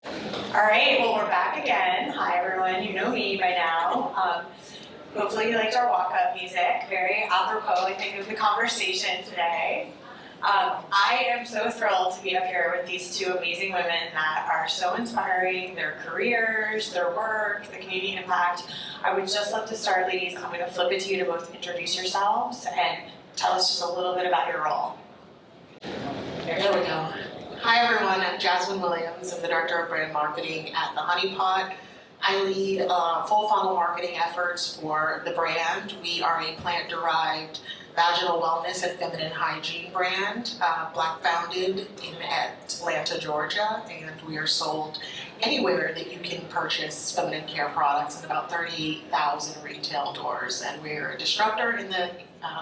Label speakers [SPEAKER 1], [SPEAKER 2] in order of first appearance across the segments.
[SPEAKER 1] All right, well, we're back again. Hi, everyone. You know me by now. Hopefully you liked our walk-up music. Very apropos, I think, of the conversation today. I am so thrilled to be up here with these two amazing women that are so inspiring, their careers, their work, the community impact. I would just love to start, ladies. I'm going to flip it to you to both introduce yourselves and tell us just a little bit about your role.
[SPEAKER 2] There we go. Hi everyone, I'm Jazmyn Williams. I'm the Director of Brand Marketing at The Honey Pot. I lead full funnel marketing efforts for the brand. We are a plant-derived vaginal wellness and feminine hygiene brand, Black founded in Atlanta, Georgia, and we are sold anywhere that you can purchase feminine care products in about 38,000 retail doors. And we're a disruptor in the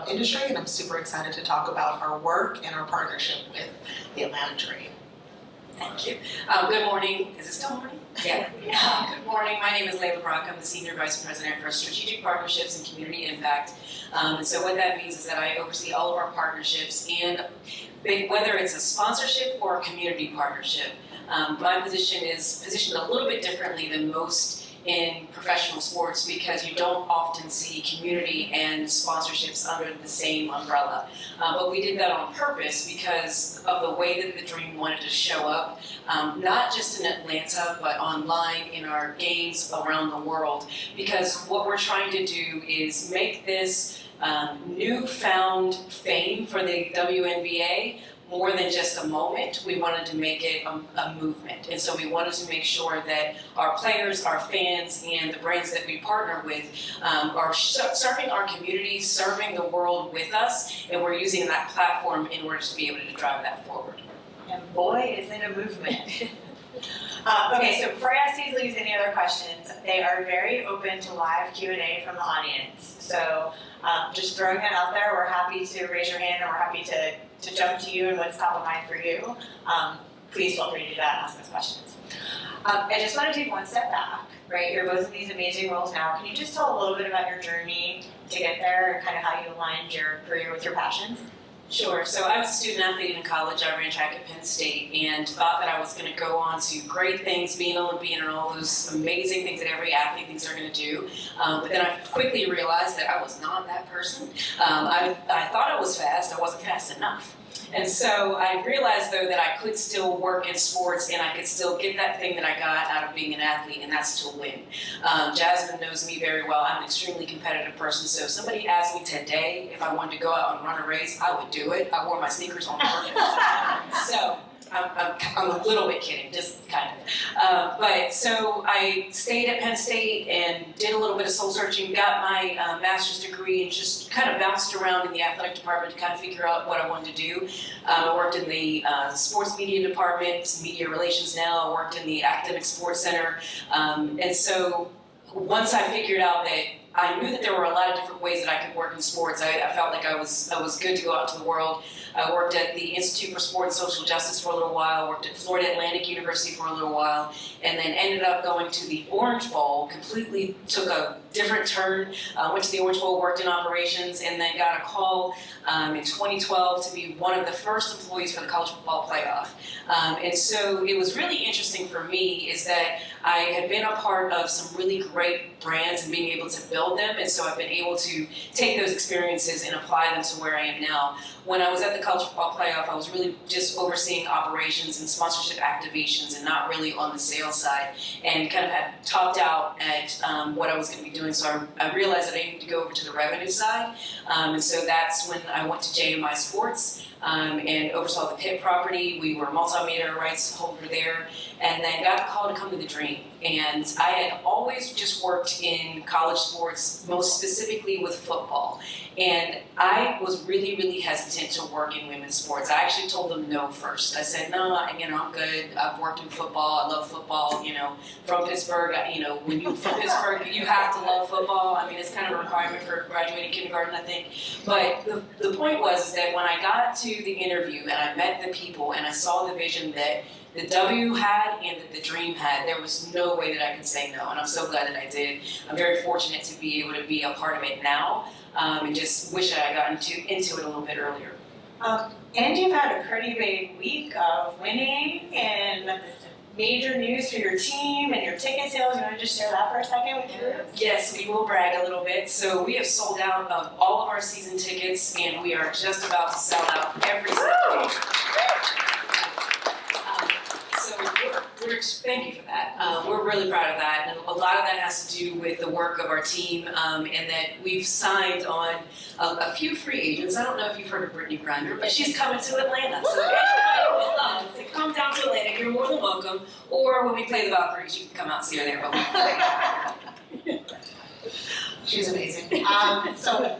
[SPEAKER 2] industry, and I'm super excited to talk about our work and our partnership with the Atlanta Dream.
[SPEAKER 3] Thank you. Good morning. Is it still morning? Yeah. Good morning. My name is Laila. I'm the Senior Vice President for Strategic Partnerships and Community Impact. And so what that means is that I oversee all of our partnerships, and whether it's a sponsorship or a community partnership. My position is positioned a little bit differently than most in professional sports because you don't often see community and sponsorships under the same umbrella. But we did that on purpose because of the way that the Dream wanted to show up, not just in Atlanta, but online in our games around the world. Because what we're trying to do is make this newfound fame for the WNBA more than just a moment. We wanted to make it a movement. And so we wanted to make sure that our players, our fans, and the brands that we partner with are serving our community, serving the world with us, and we're using that platform in order to be able to drive that forward.
[SPEAKER 1] And boy, is it a movement. Okay, so before I ask these ladies any other questions, they are very open to live Q&A from the audience. So just throwing that out there, we're happy to raise your hand and we're happy to jump to you and what's top of mind for you. Please feel free to do that and ask us questions. I just want to take one step back, right? You're both in these amazing roles now. Can you just tell a little bit about your journey to get there and kind of how you aligned your career with your passions?
[SPEAKER 3] Sure. So I was a student athlete in college. I ran track at Penn State and thought that I was going to go on to great things, be an Olympian and all those amazing things that every athlete thinks they're going to do. But then I quickly realized that I was not that person. I thought I was fast. I wasn't fast enough. And so I realized, though, that I could still work in sports and I could still get that thing that I got out of being an athlete, and that's to win. Jazmyn knows me very well. I'm an extremely competitive person, so if somebody asked me today if I wanted to go out and run a race, I would do it. I wore my sneakers on purpose. So I'm a little bit kidding, just kind of. But so I stayed at Penn State and did a little bit of soul searching, got my master's degree, and just kind of bounced around in the athletic department to kind of figure out what I wanted to do. I worked in the sports media department, media relations now. I worked in the academic sports center. And so once I figured out that I knew that there were a lot of different ways that I could work in sports, I felt like I was good to go out to the world. I worked at the Institute for Sport and Social Justice for a little while, worked at Florida Atlantic University for a little while, and then ended up going to the Orange Bowl, completely took a different turn, went to the Orange Bowl, worked in operations, and then got a call in 2012 to be one of the first employees for the College Football Playoff. And so it was really interesting for me is that I had been a part of some really great brands and being able to build them, and so I've been able to take those experiences and apply them to where I am now. When I was at the College Football Playoff, I was really just overseeing operations and sponsorship activations and not really on the sales side, and kind of had topped out at what I was going to be doing. So I realized that I needed to go over to the revenue side, and so that's when I went to JMI Sports and oversaw the Pitt property. We were multi-media rights holder there, and then got the call to come to the Dream. And I had always just worked in college sports, most specifically with football. And I was really, really hesitant to work in women's sports. I actually told them no first. I said, no, I'm good. I've worked in football. I love football. From Pittsburgh, when you're from Pittsburgh, you have to love football. I mean, it's kind of a requirement for graduating kindergarten, I think. But the point was that when I got to the interview and I met the people and I saw the vision that the W had and that the Dream had, there was no way that I could say no, and I'm so glad that I did. I'm very fortunate to be able to be a part of it now, and just wish that I got into it a little bit earlier.
[SPEAKER 1] And you've had a pretty big week of winning and major news for your team and your ticket sales. You want to just share that for a second with your group?
[SPEAKER 3] Yes, we will brag a little bit. So we have sold out of all of our season tickets, and we are just about to sell out every single game. So thank you for that. We're really proud of that, and a lot of that has to do with the work of our team, and that we've signed on a few free agents. I don't know if you've heard of Brittany Griner, but she's coming to Atlanta. So everybody would love to come down to Atlanta. You're more than welcome. Or when we play the Valkyries, you can come out and see her there. But
[SPEAKER 2] She's amazing. So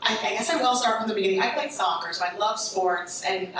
[SPEAKER 2] I guess I will start from the beginning. I played soccer, so I love sports, and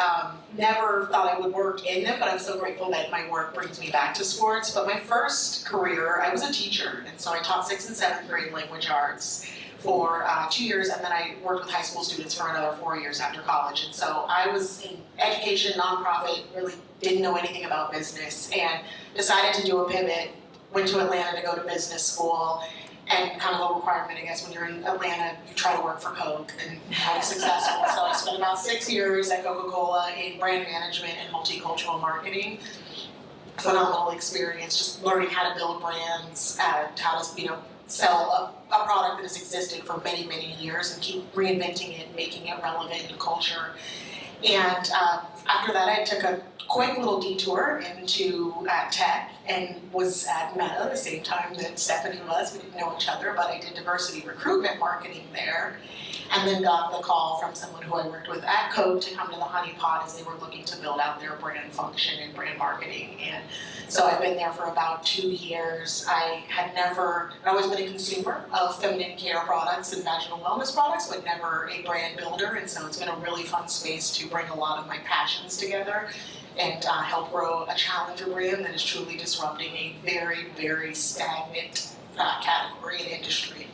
[SPEAKER 2] never thought I would work in them, but I'm so grateful that my work brings me back to sports. But my first career, I was a teacher, and so I taught 6th and 7th grade language arts for 2 years, and then I worked with high school students for another 4 years after college. And so I was in education, nonprofit, really didn't know anything about business, and decided to do a pivot, went to Atlanta to go to business school. And kind of a requirement, I guess, when you're in Atlanta, you try to work for Coke, and I was successful. So I spent about 6 years at Coca-Cola in brand management and multicultural marketing. Phenomenal experience, just learning how to build brands, how to sell a product that has existed for many, many years and keep reinventing it, making it relevant in culture. And after that, I took a quick little detour into tech and was at Meta at the same time that Stephanie was. We didn't know each other, but I did diversity recruitment marketing there. And then got the call from someone who I worked with at Coke to come to the Honey Pot as they were looking to build out their brand function and brand marketing. And so I've been there for about 2 years. I'd always been a consumer of feminine care products and vaginal wellness products, but never a brand builder. And so it's been a really fun space to bring a lot of my passions together and help grow a challenger brand that is truly disrupting a very, very stagnant category and industry.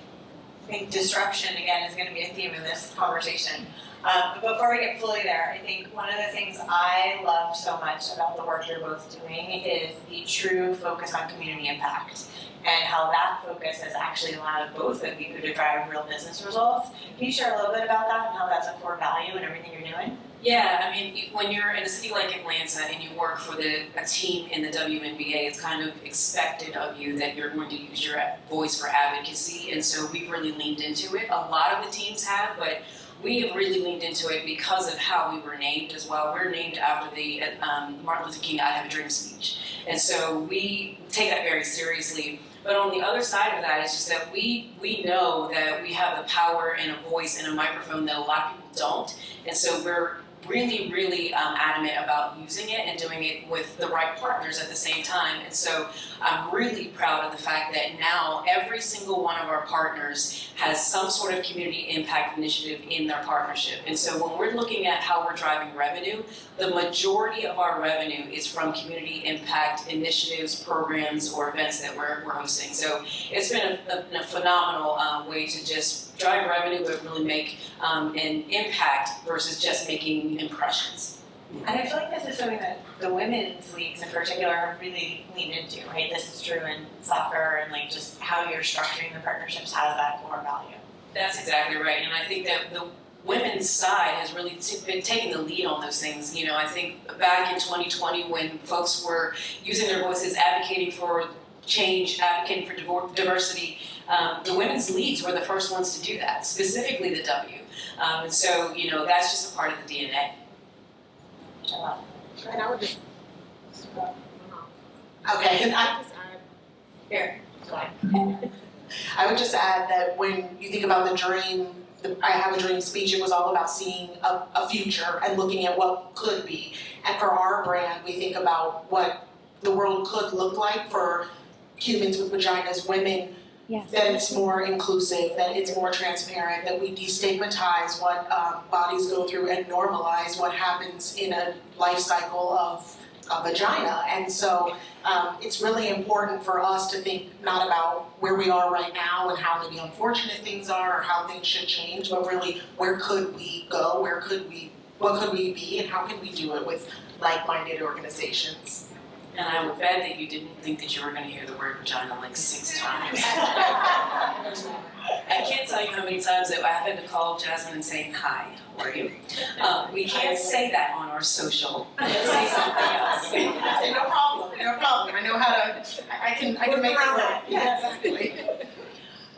[SPEAKER 1] I think disruption, again, is going to be a theme in this conversation. But before we get fully there, I think one of the things I love so much about the work you're both doing is the true focus on community impact and how that focus has actually allowed both of you to drive real business results. Can you share a little bit about that and how that's a core value in everything you're doing?
[SPEAKER 3] Yeah, I mean, when you're in a city like Atlanta and you work for a team in the WNBA, it's kind of expected of you that you're going to use your voice for advocacy, and so we've really leaned into it. A lot of the teams have, but we have really leaned into it because of how we were named as well. We're named after the Martin Luther King I Have a Dream speech, and so we take that very seriously. But on the other side of that, it's just that we know that we have the power and a voice and a microphone that a lot of people don't, and so we're really, really adamant about using it and doing it with the right partners at the same time. And so I'm really proud of the fact that now every single one of our partners has some sort of community impact initiative in their partnership. And so when we're looking at how we're driving revenue, the majority of our revenue is from community impact initiatives, programs, or events that we're hosting. So it's been a phenomenal way to just drive revenue, but really make an impact versus just making impressions.
[SPEAKER 1] And I feel like this is something that the women's leagues in particular have really leaned into, right? This is true in soccer, and like just how you're structuring the partnerships has that core value.
[SPEAKER 3] That's exactly right, and I think that the women's side has really been taking the lead on those things. You know, I think back in 2020 when folks were using their voices, advocating for change, advocating for diversity, the women's leagues were the first ones to do that, specifically the W. And so, you know, that's just a part of the DNA.
[SPEAKER 2] And I would just, okay, and I
[SPEAKER 1] Here.
[SPEAKER 2] go ahead. I would just add that when you think about the dream, I Have a Dream speech, it was all about seeing a future and looking at what could be. And for our brand, we think about what the world could look like for humans with vaginas, women,
[SPEAKER 4] Yes.
[SPEAKER 2] that it's more inclusive, that it's more transparent, that we destigmatize what bodies go through and normalize what happens in a life cycle of a vagina. And so it's really important for us to think not about where we are right now and how maybe unfortunate things are or how things should change, but really where could we go, what could we be, and how can we do it with like-minded organizations.
[SPEAKER 3] And I would bet that you didn't think that you were going to hear the word vagina like 6 times. I can't tell you how many times that I had to call Jazmyn and say, "Hi, how are you?" We can't say that on our social. Let's say something else.
[SPEAKER 2] No problem. I can make it work.
[SPEAKER 1] Yes.
[SPEAKER 2] Exactly.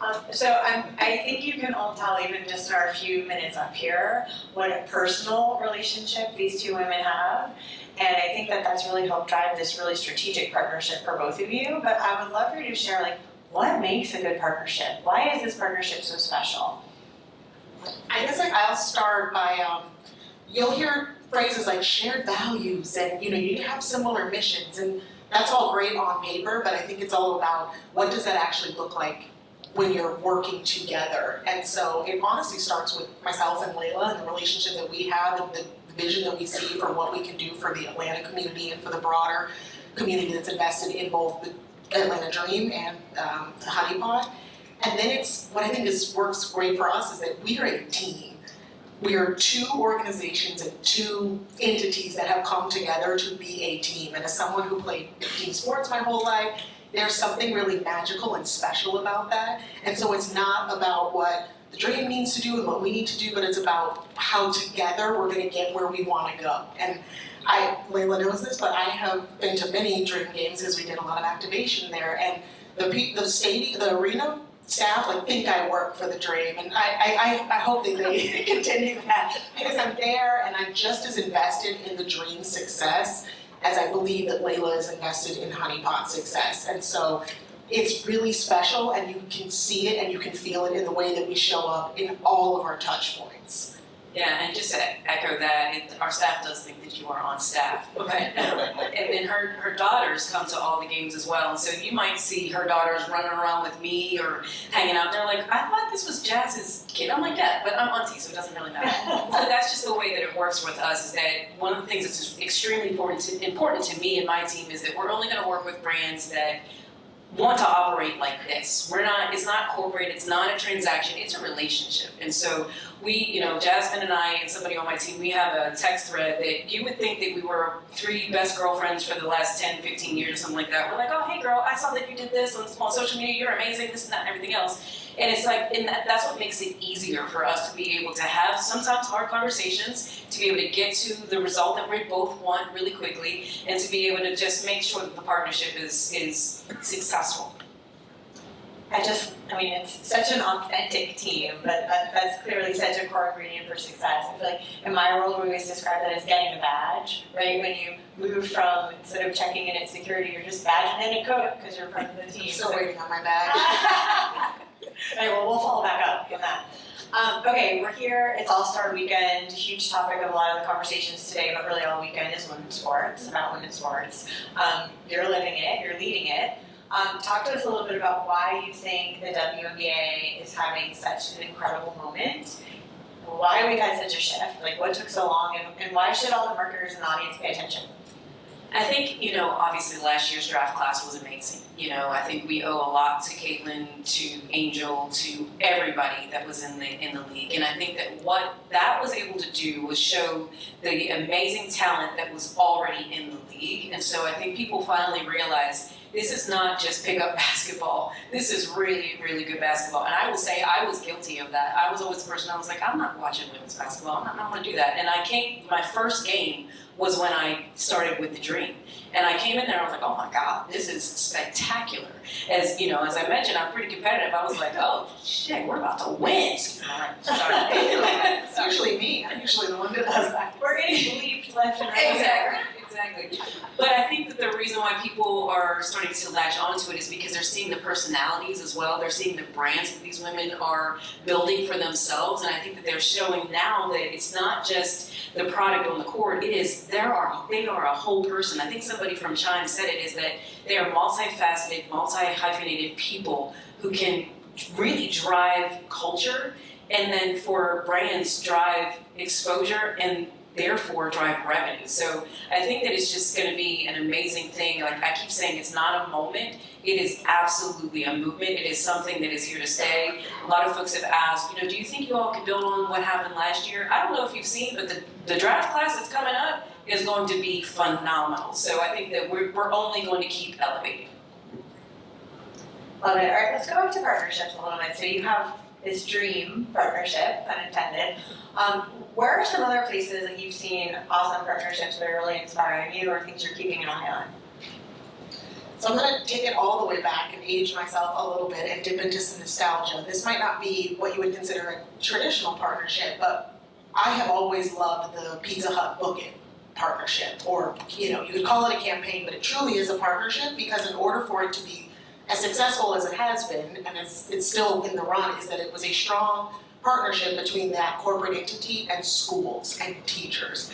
[SPEAKER 1] I think you can all tell, even just in our few minutes up here, what a personal relationship these two women have. And I think that that's really helped drive this really strategic partnership for both of you. But I would love for you to share, like, what makes a good partnership? Why is this partnership so special?
[SPEAKER 2] I guess I'll start by, you'll hear phrases like shared values and, you have similar missions, and that's all great on paper, but I think it's all about what does that actually look like when you're working together. And so it honestly starts with myself and Laila and the relationship that we have and the vision that we see for what we can do for the Atlanta community and for the broader community that's invested in both the Atlanta Dream and the Honey Pot. And then it's, what I think works great for us is that we are a team. We are two organizations and two entities that have come together to be a team. And as someone who played team sports my whole life, there's something really magical and special about that. And so it's not about what the Dream needs to do and what we need to do, but it's about how together we're gonna get where we wanna go. And Laila knows this, but I have been to many Dream games because we did a lot of activation there. And the stadium, the arena staff think I work for the Dream, and I hope that they continue that because I'm there and I'm just as invested in the Dream's success as I believe that Laila is invested in Honey Pot's success. And so it's really special, and you can see it and you can feel it in the way that we show up in all of our touch points.
[SPEAKER 3] Yeah, and just to echo that, our staff does think that you are on staff. But, and then her daughters come to all the games as well. And so you might see her daughters running around with me or hanging out there like, I thought this was Jazz's kid. I'm like, yeah, but I'm auntie, so it doesn't really matter. So that's just the way that it works with us, is that one of the things that's extremely important to me and my team is that we're only going to work with brands that want to operate like this. It's not corporate, it's not a transaction, it's a relationship. And so we, Jazmyn and I and somebody on my team, we have a text thread that you would think that we were three best girlfriends for the last 10, 15 years or something like that. We're like, oh, hey girl, I saw that you did this on social media, you're amazing, this and that and everything else. And it's like, that's what makes it easier for us to be able to have sometimes hard conversations, to be able to get to the result that we both want really quickly, and to be able to just make sure that the partnership is successful.
[SPEAKER 1] It's such an authentic team, but that's clearly such a core ingredient for success. I feel like in my world, we always describe that as getting a badge, right? When you move from, instead of checking in at security, you're just badging in at Coke because you're part of the team.
[SPEAKER 2] I'm still waiting on my badge.
[SPEAKER 1] Okay, well, we'll follow back up on that. Okay, we're here. It's All-Star Weekend. Huge topic of a lot of the conversations today, but really all weekend is women's sports, about women's sports. You're living it. You're leading it. Talk to us a little bit about why you think the WNBA is having such an incredible moment. Why we've had such a shift? What took so long, and why should all the marketers and the audience pay attention?
[SPEAKER 3] I think, obviously last year's draft class was amazing. I think we owe a lot to Caitlin, to Angel, to everybody that was in the league. And I think that what that was able to do was show the amazing talent that was already in the league. And so I think people finally realized this is not just pickup basketball. This is really, really good basketball. And I will say I was guilty of that. I was always the person, I was like, I'm not watching women's basketball. I'm not going to do that. And my first game was when I started with the Dream. And I came in there and I was like, oh my God, this is spectacular. As I mentioned, I'm pretty competitive. I was like, oh shit, we're about to win.
[SPEAKER 2] It's usually me. I'm usually the one that does that.
[SPEAKER 1] We're getting bleeped left and right.
[SPEAKER 3] Exactly. But I think that the reason why people are starting to latch onto it is because they're seeing the personalities as well. They're seeing the brands that these women are building for themselves. And I think that they're showing now that it's not just the product on the court. They are a whole person. I think somebody from Chime said it, is that they are multifaceted, multi-hyphenated people who can really drive culture, and then for brands drive exposure and therefore drive revenue. So I think that it's just going to be an amazing thing. Like I keep saying, it's not a moment. It is absolutely a movement. It is something that is here to stay. A lot of folks have asked, do you think you all could build on what happened last year? I don't know if you've seen, but the draft class that's coming up is going to be phenomenal. So I think that we're only going to keep elevating.
[SPEAKER 1] Love it. All right, let's go back to partnerships a little bit. So you have this Dream partnership, pun intended. Where are some other places that you've seen awesome partnerships that are really inspiring you, or things you're keeping an eye on?
[SPEAKER 2] So I'm gonna take it all the way back and age myself a little bit and dip into some nostalgia. This might not be what you would consider a traditional partnership, but I have always loved the Pizza Hut Book It partnership, or you could call it a campaign, but it truly is a partnership, because in order for it to be as successful as it has been, and it's still in the run, is that it was a strong partnership between that corporate entity and schools and teachers.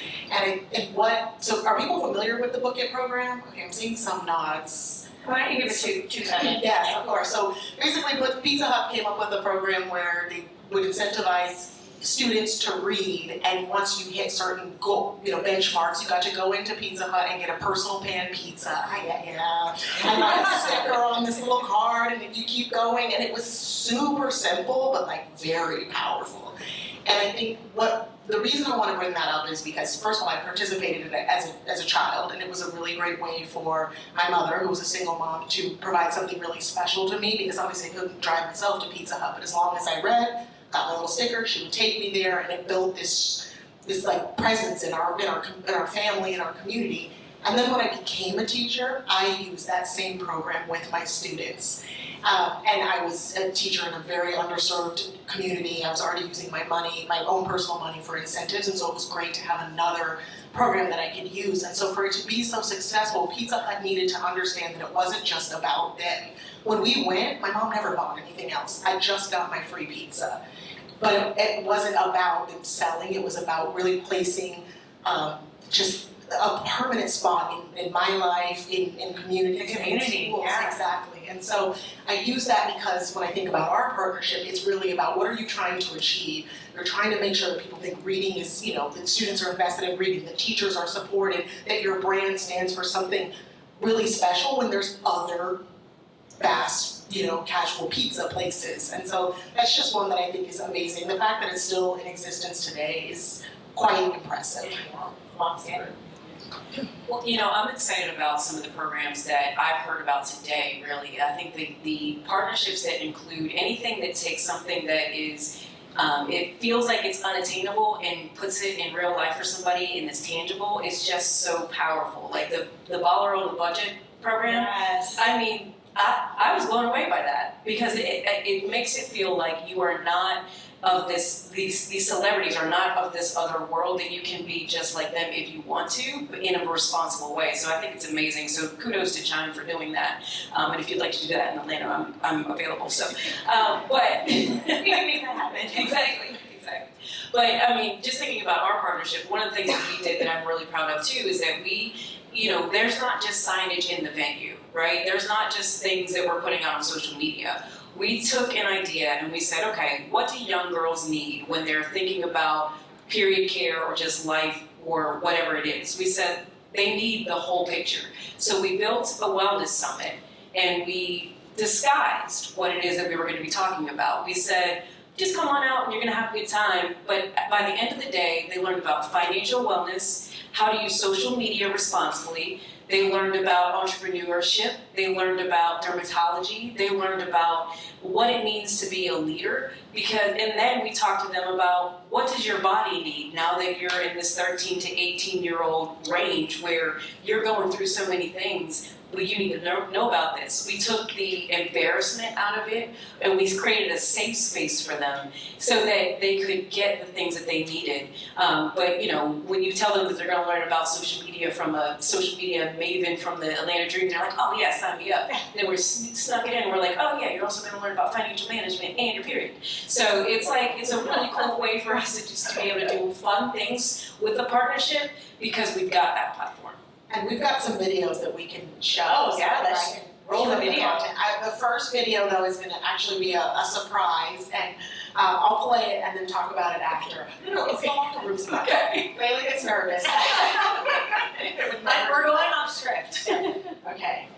[SPEAKER 2] So are people familiar with the Book It program? Okay, I'm seeing some nods.
[SPEAKER 1] Why don't you give it two seconds?
[SPEAKER 2] Yes, of course. So basically, Pizza Hut came up with a program where they would incentivize students to read, and once you hit certain benchmarks, you got to go into Pizza Hut and get a personal pan pizza. Yeah. And like a sticker on this little card, and then you keep going, and it was super simple, but like very powerful. And I think the reason I want to bring that up is because, first of all, I participated in it as a child, and it was a really great way for my mother, who was a single mom, to provide something really special to me, because obviously I couldn't drive myself to Pizza Hut, but as long as I read, got my little sticker, she would take me there, and it built this like presence in our family, in our community. And then when I became a teacher, I used that same program with my students. And I was a teacher in a very underserved community. I was already using my own personal money for incentives, and so it was great to have another program that I could use. And so for it to be so successful, Pizza Hut needed to understand that it wasn't just about them. When we went, my mom never bought anything else. I just got my free pizza. But it wasn't about them selling, it was about really placing just a permanent spot in my life, in communities, in schools.
[SPEAKER 1] Yeah.
[SPEAKER 2] Exactly. And so I use that because when I think about our partnership, it's really about what are you trying to achieve? You're trying to make sure that people think reading is, that students are invested in reading, that teachers are supported, that your brand stands for something really special when there's other fast, casual pizza places. And so that's just one that I think is amazing. The fact that it's still in existence today is quite impressive.
[SPEAKER 3] Well, I'm excited about some of the programs that I've heard about today, really. I think the partnerships that include anything that takes something that is, it feels like it's unattainable and puts it in real life for somebody and it's tangible, is just so powerful. Like the Baller on the Budget program.
[SPEAKER 1] Yes.
[SPEAKER 3] I mean, I was blown away by that, because it makes it feel like you are not of these celebrities are not of this other world, that you can be just like them if you want to, but in a responsible way. So I think it's amazing. So kudos to Chime for doing that. And if you'd like to do that in Atlanta, I'm available. So, but
[SPEAKER 1] We can make that happen.
[SPEAKER 3] Exactly. But I mean, just thinking about our partnership, one of the things that we did that I'm really proud of too is that we, there's not just signage in the venue, right? There's not just things that we're putting out on social media. We took an idea and we said, okay, what do young girls need when they're thinking about period care or just life or whatever it is? We said they need the whole picture. So we built a wellness summit and we disguised what it is that we were going to be talking about. We said, just come on out and you're going to have a good time. But by the end of the day, they learned about financial wellness, how to use social media responsibly. They learned about entrepreneurship. They learned about dermatology. They learned about what it means to be a leader. And then we talked to them about what does your body need now that you're in this 13 to 18-year-old range where you're going through so many things. Well, you need to know about this. We took the embarrassment out of it and we created a safe space for them so that they could get the things that they needed. But when you tell them that they're going to learn about social media from a social media maven from the Atlanta Dream, they're like, oh yeah, sign me up. Then we're snuck it in. We're like, oh yeah, you're also going to learn about financial management and your period. So it's a really cool way for us to just be able to do fun things with the partnership because we've got that platform.
[SPEAKER 2] And we've got some videos that we can show.
[SPEAKER 1] Oh, yeah,
[SPEAKER 2] so that
[SPEAKER 1] let's
[SPEAKER 2] I can
[SPEAKER 1] roll the video.
[SPEAKER 2] content. The first video, though, is going to actually be a surprise, and I'll play it and then talk about it after. No, it's the locker room stuff.
[SPEAKER 3] Okay.
[SPEAKER 2] Laila gets nervous.
[SPEAKER 1] We're going off script.
[SPEAKER 2] Okay.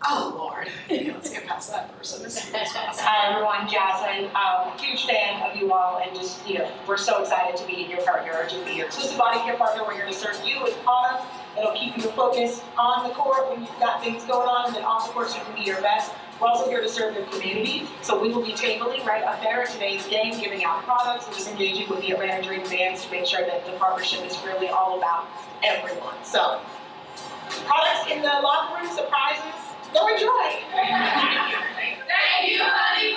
[SPEAKER 2] Oh, Lord. Okay, let's get past that person.
[SPEAKER 4] Hi everyone, Jazmyn. Huge fan of you all, and just, we're so excited to be your partner, to be your exclusive body care partner. We're here to serve you with products that'll keep you focused on the court when you've got things going on, and then off the court so you can be your best. We're also here to serve your community, so we will be tabling right up there at today's game, giving out products and just engaging with the Atlanta Dream fans to make sure that the partnership is really all about everyone. So, products in the locker room, surprises.
[SPEAKER 2] Go enjoy.
[SPEAKER 5] Thank you, Honey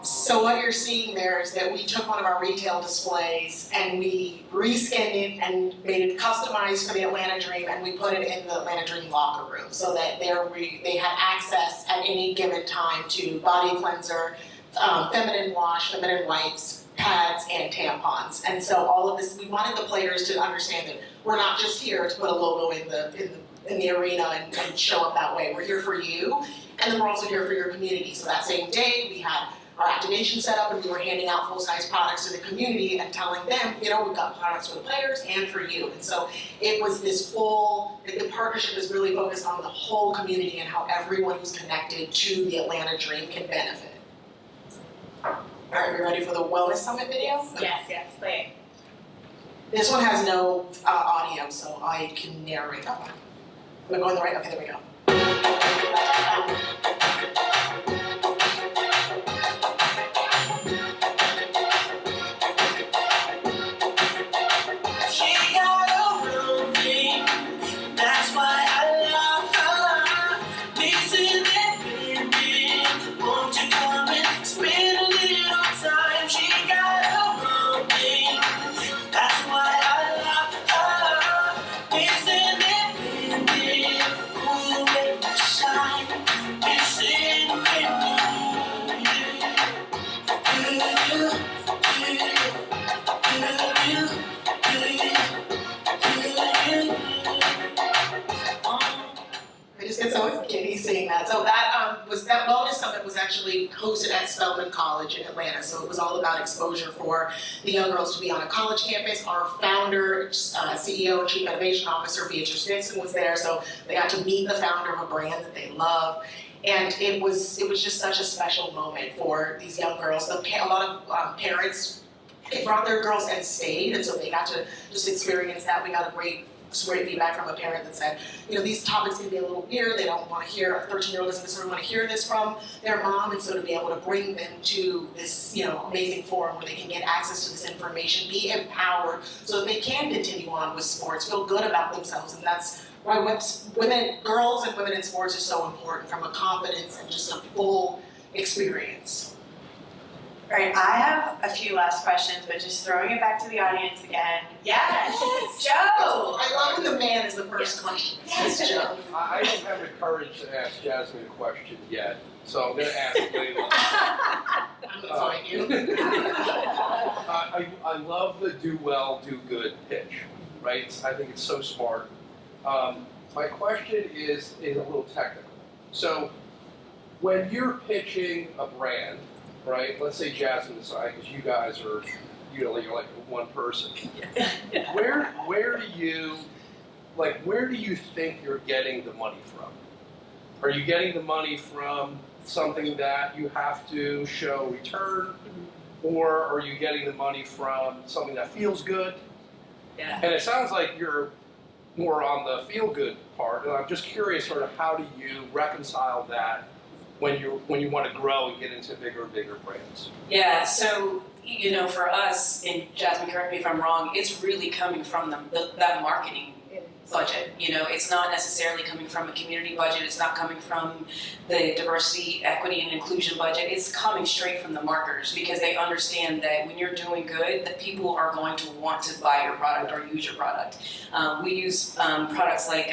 [SPEAKER 2] So what you're seeing there is that we took one of our retail displays and we reskinned it and made it customized for the Atlanta Dream, and we put it in the Atlanta Dream locker room so that they had access at any given time to body cleanser, feminine wash, feminine wipes, pads, and tampons. And so all of this, we wanted the players to understand that we're not just here to put a logo in the arena and show up that way. We're here for you, and then we're also here for your community. So that same day, we had our activation set up, and we were handing out full-size products to the community and telling them, we've got products for the players and for you. And so it was this the partnership is really focused on the whole community and how everyone who's connected to the Atlanta Dream can benefit. All right, we ready for the Wellness Summit video?
[SPEAKER 1] Yes, play
[SPEAKER 2] This one has no audio, so I can narrate. Oh, am I going the right? Okay, there we go. So that Wellness Summit was actually hosted at Spelman College in Atlanta. So it was all about exposure for the young girls to be on a college campus. Our founder, CEO, and Chief Innovation Officer, Beatrice Dixon, was there. So they got to meet the founder of a brand that they love. And it was just such a special moment for these young girls. A lot of parents brought their girls and stayed, and so they got to just experience that. We got a great feedback from a parent that said, these topics can be a little weird. They don't want to hear, a 13-year-old doesn't necessarily want to hear this from their mom, and so to be able to bring them to this, amazing forum where they can get access to this information, be empowered, so that they can continue on with sports, feel good about themselves, and that's why girls and women in sports are so important, from a confidence and just a full experience.
[SPEAKER 1] All right, I have a few last questions, but just throwing it back to the audience again. Yes, Joe!
[SPEAKER 2] I love when the man is the first question. Yes, Joe.
[SPEAKER 6] I don't have the courage to ask Jazmyn a question yet, so I'm going to ask Laila.
[SPEAKER 2] I'm going to find you.
[SPEAKER 6] I love the do well, do good pitch, right? I think it's so smart. My question is a little technical. So when you're pitching a brand, right? Let's say Jazmyn side, because you guys are, you're like one person. Where do you think you're getting the money from? Are you getting the money from something that you have to show return, or are you getting the money from something that feels good?
[SPEAKER 3] Yeah.
[SPEAKER 6] And it sounds like you're more on the feel good part, and I'm just curious, sort of, how do you reconcile that when you want to grow and get into bigger and bigger brands?
[SPEAKER 3] Yeah, so, for us, and Jazmyn, correct me if I'm wrong, it's really coming from that marketing budget. It's not necessarily coming from a community budget. It's not coming from the diversity, equity, and inclusion budget. It's coming straight from the marketers, because they understand that when you're doing good, that people are going to want to buy your product or use your product. We use products like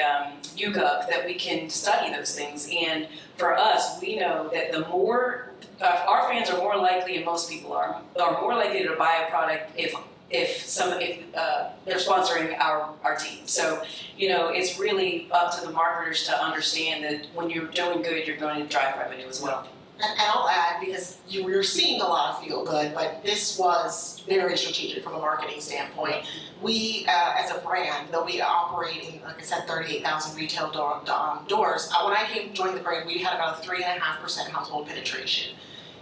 [SPEAKER 3] YouGov that we can study those things. And for us, we know that the more our fans are more likely, and most people are more likely to buy a product if they're sponsoring our team. So, it's really up to the marketers to understand that when you're doing good, you're going to drive revenue as well.
[SPEAKER 2] And I'll add, because you're seeing a lot of feel good, but this was very strategic from a marketing standpoint. We, as a brand, though we operate in, like I said, 38,000 retail doors, when I joined the brand, we had about a 3.5% household penetration.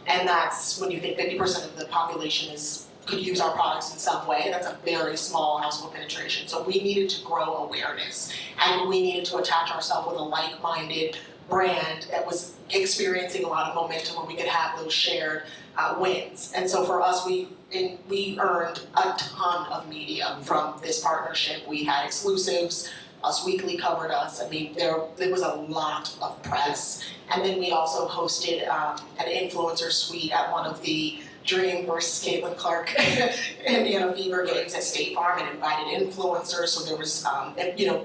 [SPEAKER 2] And that's when you think 50% of the population could use our products in some way. That's a very small household penetration. So we needed to grow awareness, and we needed to attach ourselves with a like-minded brand that was experiencing a lot of momentum where we could have those shared wins. And so for us, we earned a ton of media from this partnership. We had exclusives. Us Weekly covered us. I mean, there was a lot of press. And then we also hosted an influencer suite at one of the Dream versus Caitlin Clark Indiana Fever games at State Farm and invited influencers. So there was,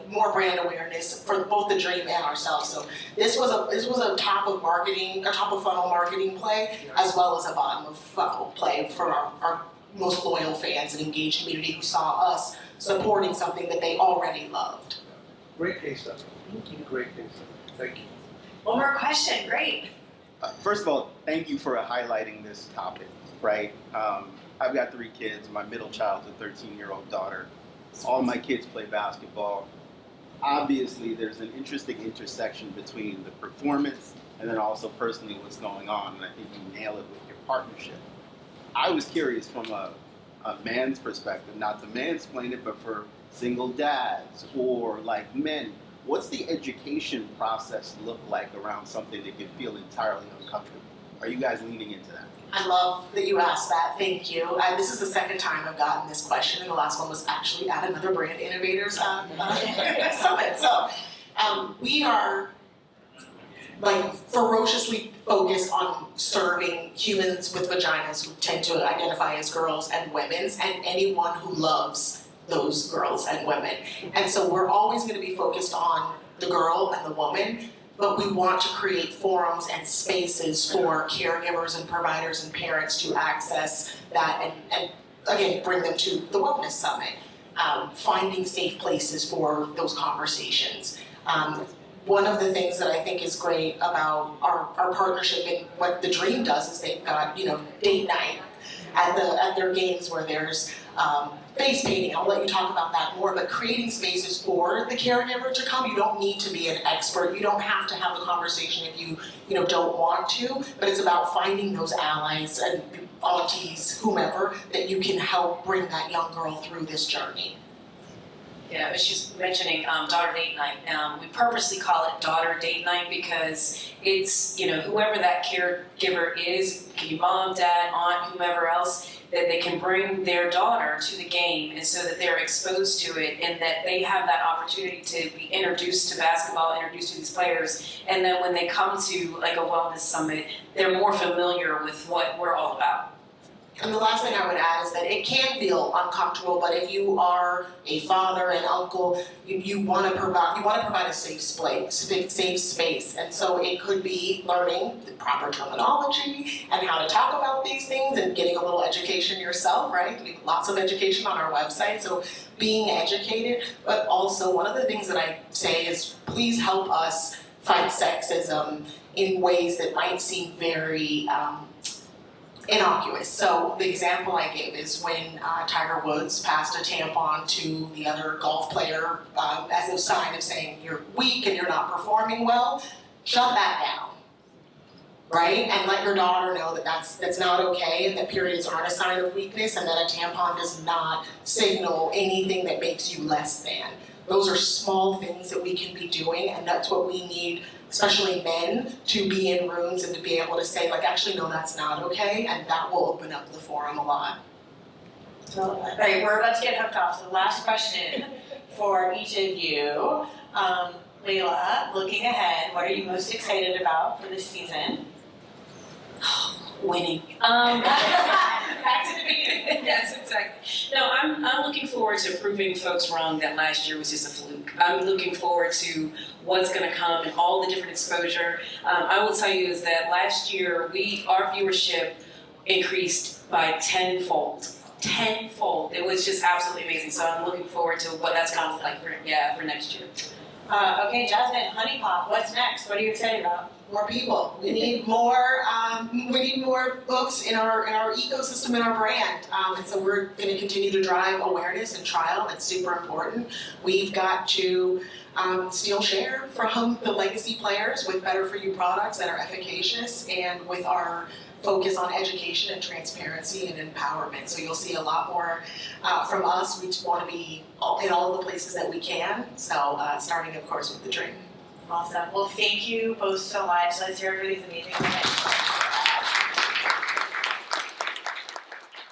[SPEAKER 2] more brand awareness for both the Dream and ourselves. So this was a top of funnel marketing play, as well as a bottom of funnel play for our most loyal fans and engaged community who saw us supporting something that they already loved.
[SPEAKER 6] Great case study. Great case study. Thank you.
[SPEAKER 1] One more question, great.
[SPEAKER 7] First of all, thank you for highlighting this topic, right? I've got 3 kids. My middle child's a 13-year-old daughter. All my kids play basketball. Obviously, there's an interesting intersection between the performance and then also personally what's going on, and I think you nail it with your partnership. I was curious from a man's perspective, not to mansplain it, but for single dads or like men, what's the education process look like around something that can feel entirely uncomfortable? Are you guys leaning into that?
[SPEAKER 2] I love that you asked that. Thank you. This is the second time I've gotten this question, and the last one was actually at another brand Innovators summit. So we are ferociously focused on serving humans with vaginas who tend to identify as girls and women's, and anyone who loves those girls and women. And so we're always going to be focused on the girl and the woman, but we want to create forums and spaces for caregivers and providers and parents to access that and again, bring them to the Wellness Summit, finding safe places for those conversations. One of the things that I think is great about our partnership and what the Dream does is they've got, date night at their games where there's face painting. I'll let you talk about that more, but creating spaces for the caregiver to come. You don't need to be an expert. You don't have to have a conversation if you don't want to, but it's about finding those allies and aunties, whomever, that you can help bring that young girl through this journey.
[SPEAKER 3] Yeah, but she's mentioning daughter date night. We purposely call it daughter date night because it's, whoever that caregiver is, it can be mom, dad, aunt, whomever else, that they can bring their daughter to the game and so that they're exposed to it and that they have that opportunity to be introduced to basketball, introduced to these players. And then when they come to like a wellness summit, they're more familiar with what we're all about.
[SPEAKER 2] And the last thing I would add is that it can feel uncomfortable, but if you are a father and uncle, you want to provide a safe space. And so it could be learning the proper terminology and how to talk about these things and getting a little education yourself, right? We have lots of education on our website, so being educated. But also one of the things that I say is please help us fight sexism in ways that might seem very innocuous. So the example I gave is when Tiger Woods passed a tampon to the other golf player as a sign of saying you're weak and you're not performing well, shut that down, right? And let your daughter know that that's not okay and that periods aren't a sign of weakness and that a tampon does not signal anything that makes you less than. Those are small things that we can be doing, and that's what we need, especially men, to be in rooms and to be able to say, actually, no, that's not okay, and that will open up the forum a lot.
[SPEAKER 1] All right, we're about to get hooked off. So last question for each of you. Laila, looking ahead, what are you most excited about for this season?
[SPEAKER 3] Winning.
[SPEAKER 1] Back to the beginning.
[SPEAKER 3] Yes, exactly. No, I'm looking forward to proving folks wrong that last year was just a fluke. I'm looking forward to what's going to come and all the different exposure. I will tell you is that last year our viewership increased by tenfold. Tenfold. It was just absolutely amazing. So I'm looking forward to what that's going to look like for next year.
[SPEAKER 1] Okay, Jazmyn, Honey Pop, what's next? What are you excited about?
[SPEAKER 2] More people. We need more. We need more folks in our ecosystem and our brand. And so we're going to continue to drive awareness and trial. That's super important. We've got to steal share from the legacy players with better for you products that are efficacious and with our focus on education and transparency and empowerment. So you'll see a lot more from us. We just want to be in all the places that we can. So starting, of course, with the Dream.
[SPEAKER 1] Awesome. Well, thank you both so much. Let's hear everybody's amazing.